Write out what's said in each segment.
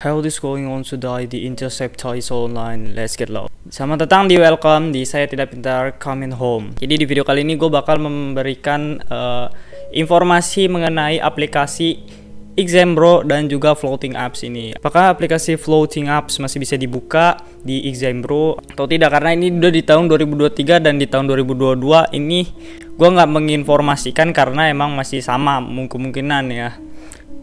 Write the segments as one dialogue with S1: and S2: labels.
S1: How is going on today? The Interceptor is online. Let's get low. Selamat datang di Welcome di Saya Tidak Pintar Coming Home. Jadi di video kali ini gue bakal memberikan informasi mengenai aplikasi Xambro dan juga Floating Apps ini. Apakah aplikasi Floating Apps masih bisa dibuka di Xambro atau tidak? Karena ini udah di tahun 2023 dan di tahun 2022 ini gue nggak menginformasikan karena emang masih sama kemungkinan ya.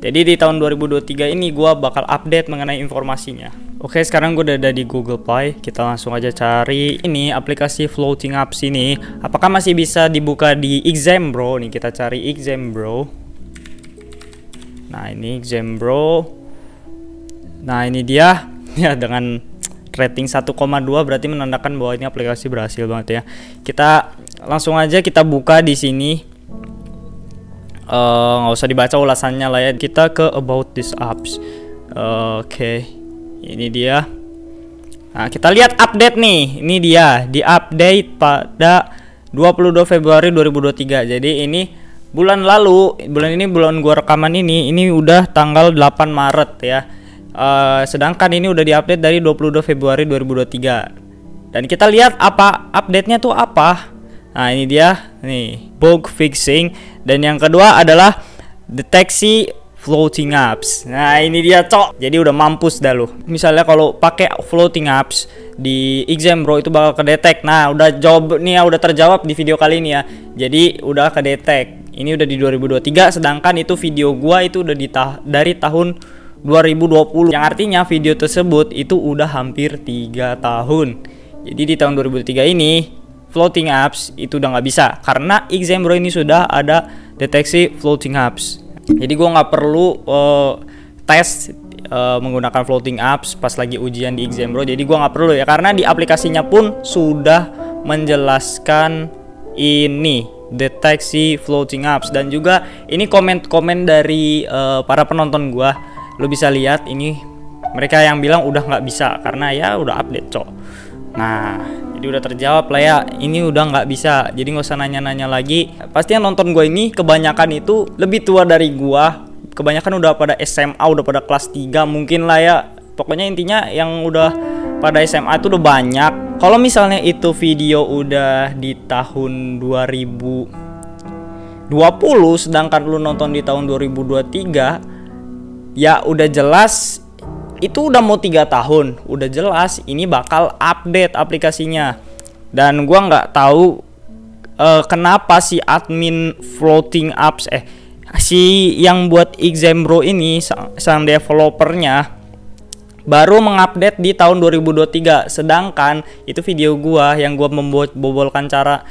S1: Jadi di tahun 2023 ini gue bakal update mengenai informasinya. Oke, sekarang gue udah ada di Google Play. Kita langsung aja cari ini aplikasi Floating Apps ini. Apakah masih bisa dibuka di Xambro? Nih kita cari Xambro. Nah ini Xambro. Nah ini dia ya, dengan rating 1,2 berarti menandakan bahwa ini aplikasi berhasil banget ya. Kita langsung aja kita buka di sini. Nggak usah dibaca ulasannya lah ya. Kita ke about this apps. Oke, ini dia. Nah kita lihat update nih. Ini dia di update pada 22 Februari 2023. Jadi ini bulan lalu, bulan gua rekaman ini udah tanggal 8 Maret ya. Sedangkan ini udah diupdate dari 22 Februari 2023. Dan kita lihat apa update-nya tuh apa. Nah ini dia nih, bug fixing. Dan yang kedua adalah deteksi floating apps. Nah ini dia cok. Jadi udah mampus dah lu. Misalnya kalau pakai floating apps di Xambro itu bakal kedetek. Nah udah jawab nih ya, udah terjawab di video kali ini ya. Jadi udah kedetek. Ini udah di 2023, sedangkan itu video gua itu udah dari tahun 2020. Yang artinya video tersebut itu udah hampir 3 tahun. Jadi di tahun 2003 ini floating apps itu udah nggak bisa karena Xambro ini sudah ada deteksi floating apps. Jadi gua nggak perlu tes menggunakan floating apps pas lagi ujian di Xambro. Jadi gua nggak perlu ya, karena di aplikasinya pun sudah menjelaskan ini deteksi floating apps. Dan juga ini komen-komen dari para penonton gua, lo bisa lihat ini mereka yang bilang udah nggak bisa karena ya udah update cok. Nah jadi udah terjawab lah ya, ini udah nggak bisa. Jadi nggak usah nanya-nanya lagi. Pasti yang nonton gue ini kebanyakan itu lebih tua dari gue. Kebanyakan udah pada SMA, udah pada kelas 3 mungkin lah ya. Pokoknya intinya yang udah pada SMA itu udah banyak. Kalau misalnya itu video udah di tahun 2020 sedangkan lu nonton di tahun 2023, ya udah jelas itu udah mau 3 tahun, udah jelas ini bakal update aplikasinya. Dan gua nggak tahu kenapa si admin floating apps si yang buat Xambro ini sang developernya baru mengupdate di tahun 2023, sedangkan itu video gua yang gua membocorkan cara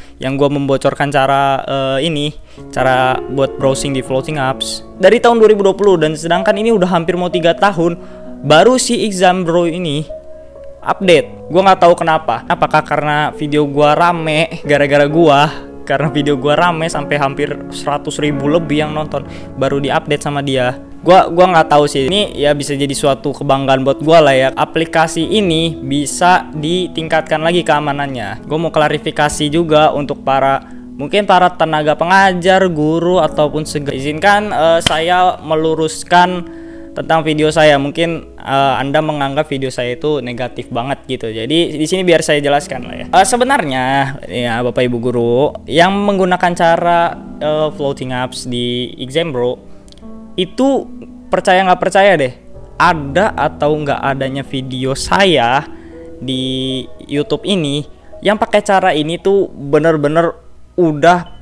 S1: cara buat browsing di floating apps dari tahun 2020, dan sedangkan ini udah hampir mau 3 tahun baru si Xambro ini update. Gua nggak tahu kenapa. Apakah karena video gua rame, karena video gua rame sampai hampir 100.000 lebih yang nonton, baru diupdate sama dia. Gua nggak tahu sih. Ini ya bisa jadi suatu kebanggaan buat gua lah ya. Aplikasi ini bisa ditingkatkan lagi keamanannya. Gua mau klarifikasi juga untuk mungkin para tenaga pengajar, guru ataupun izinkan saya meluruskan tentang video saya. Mungkin Anda menganggap video saya itu negatif banget gitu. Jadi di sini biar saya jelaskan lah ya. Sebenarnya ya Bapak Ibu guru yang menggunakan cara floating apps di Xambro itu percaya nggak percaya deh, ada atau nggak adanya video saya di YouTube ini yang pakai cara ini tuh bener-bener udah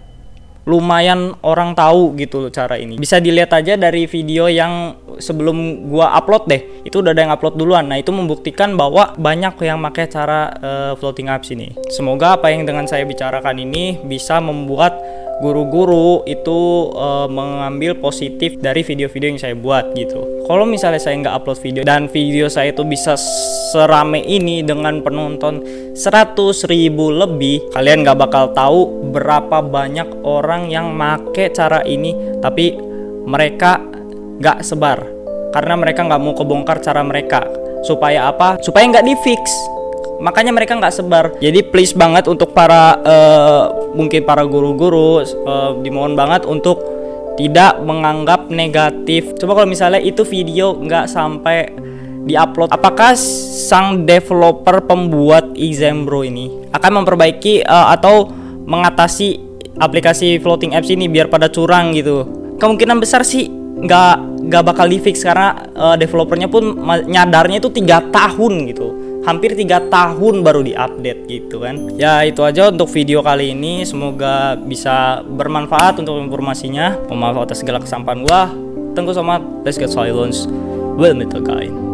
S1: lumayan orang tahu gitu loh cara ini. Bisa dilihat aja dari video yang sebelum gua upload deh, itu udah ada yang upload duluan. Nah itu membuktikan bahwa banyak yang pakai cara floating apps ini. Semoga apa yang dengan saya bicarakan ini bisa membuat guru-guru itu mengambil positif dari video-video yang saya buat gitu. Kalau misalnya saya nggak upload video dan video saya itu bisa serame ini dengan penonton 100.000 lebih, kalian nggak bakal tahu berapa banyak orang yang make cara ini tapi mereka nggak sebar karena mereka nggak mau kebongkar cara mereka. Supaya apa? Supaya nggak di fix. Makanya mereka nggak sebar. Jadi please banget untuk para mungkin para guru-guru dimohon banget untuk tidak menganggap negatif. Coba kalau misalnya itu video nggak sampai diupload. Apakah sang developer pembuat Exambro ini akan memperbaiki atau mengatasi aplikasi floating apps ini biar pada curang gitu? Kemungkinan besar sih nggak bakal di fix karena developernya pun nyadarnya itu 3 tahun gitu, hampir 3 tahun baru diupdate gitu kan. Ya itu aja untuk video kali ini, semoga bisa bermanfaat untuk informasinya. Mohon maaf atas segala kesampahan gua. Thank you so much. Let's get silence. Well, metal guy.